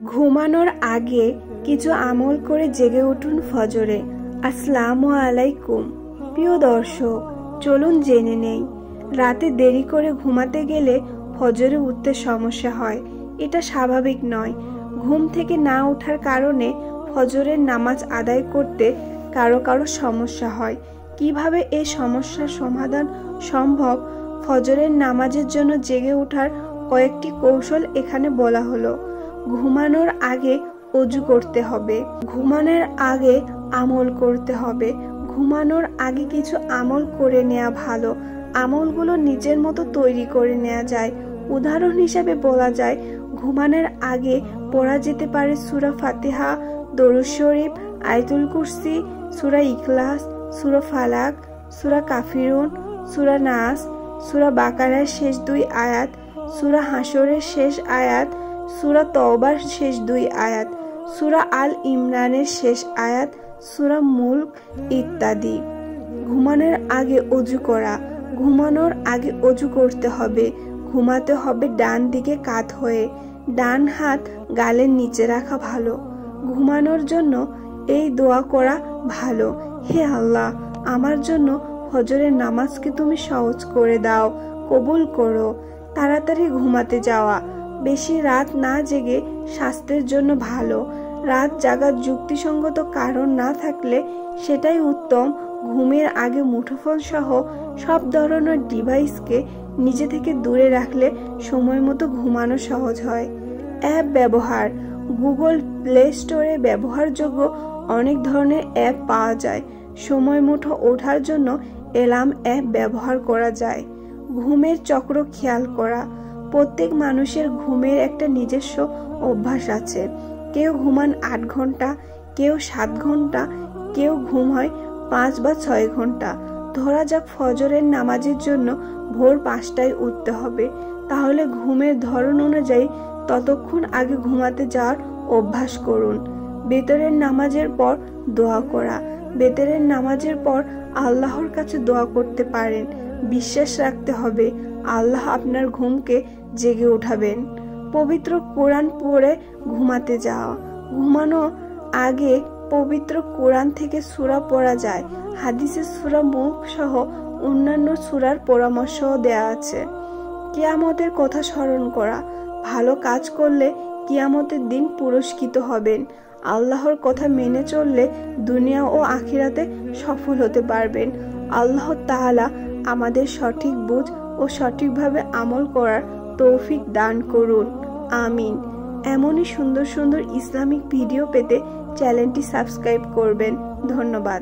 ঘুমানোর আগে কিছু আমল করে জেগে উঠুন ফজরে। আসসালামু আলাইকুম প্রিয় দর্শক, চলুন জেনে নেই। রাতে দেরি করে ঘুমাতে গেলে ফজরে উঠতে সমস্যা হয়, এটা স্বাভাবিক নয়। ঘুম থেকে না ওঠার কারণে ফজরের নামাজ আদায় করতে কারো কারো সমস্যা হয়। কিভাবে এই সমস্যার সমাধান সম্ভব, ফজরের নামাজের জন্য জেগে ওঠার কয়েকটি কৌশল এখানে বলা হলো। ঘুমানোর আগে অজু করতে হবে। ঘুমানোর আগে আমল করতে হবে। ঘুমানোর আগে কিছু আমল করে নেওয়া ভালো। আমলগুলো নিজের মতো তৈরি করে নেওয়া যায়। উদাহরণ হিসেবে বলা যায়, ঘুমানোর আগে পড়া যেতে পারে সূরা ফাতিহা, দরুদ শরীফ, আয়াতুল কুরসি, সূরা ইখলাস, সূরা ফালাক, সূরা কাফিরুন, সূরা নাস, সূরা বাকারার শেষ 2 আয়াত, সূরা হাসরের শেষ আয়াত, সূরা তওবার শেষ 2 আয়াত, সূরা আল ইমরানের শেষ আয়াত, সূরা মুলক ইত্যাদি। ঘুমানোর আগে অজু করা। ঘুমানোর আগে অজু করতে হবে। ঘুমাতে হবে ডান দিকে কাত হয়ে। ডান হাত গালের নিচে রাখা ভালো। ঘুমানোর জন্য এই দোয়া করা ভালো: হে আল্লাহ, আমার জন্য ফজরের নামাজকে তুমি সহজ করে দাও, কবুল করো। তাড়াতাড়ি ঘুমাতে যাওয়া। বেশি রাত না জেগে স্বাস্থ্যের জন্য ভালো। রাত জাগার যুক্তিসঙ্গত কারণ না থাকলে সেটাই উত্তম। ঘুমের আগে মুঠোফোন সহ সব ধরনের ডিভাইসকে নিজে থেকে দূরে রাখলে সময় মতো ঘুমানো সহজ হয়। অ্যাপ ব্যবহার। গুগল প্লে স্টোরে ব্যবহারযোগ্য অনেক ধরনের অ্যাপ পাওয়া যায়। সময় মতো ওঠার জন্য অ্যালার্ম অ্যাপ ব্যবহার করা যায়। ঘুমের চক্র খেয়াল করা। প্রত্যেক মানুষের ঘুমের একটা নিজস্ব অভ্যাস আছে। কেউ ঘুমান 8 ঘন্টা, কেউ 7 ঘন্টা, কেউ ঘুম হয় 5 বা 6 ঘন্টা। ধরা যাক ফজরের নামাজের জন্য ভোর 5টায় উঠতে হবে, তাহলে ঘুমের ধরন অনুযায়ী ততক্ষণ আগে ঘুমাতে যাওয়ার অভ্যাস করুন। বেতরের নামাজের পর দোয়া করা। বেতরের নামাজের পর আল্লাহর কাছে দোয়া করতে পারেন। বিশ্বাস রাখতে হবে আল্লাহ আপনার ঘুমকে জেগে উঠাবেন। পবিত্র কোরআন পড়ে ঘুমাতে যাওয়া। ঘুমানোর আগে পবিত্র কোরআন থেকে সূরা পড়া যায়। হাদিসে সূরা মুলক সহ অন্যান্য সূরার পরামর্শও দেয়া আছে। কিয়ামতের কথা স্মরণ করা। ভালো কাজ করলে কিয়ামতের দিন পুরস্কৃত হবেন। আল্লাহর কথা মেনে চললে দুনিয়া ও আখিরাতে সফল হতে পারবেন। আল্লাহ তাআলা আমাদের সঠিক বুঝ ও সঠিকভাবে আমল করার তৌফিক দান করুন, আমিন। এমনই সুন্দর সুন্দর ইসলামিক ভিডিও পেতে চ্যানেলটি সাবস্ক্রাইব করবেন। ধন্যবাদ।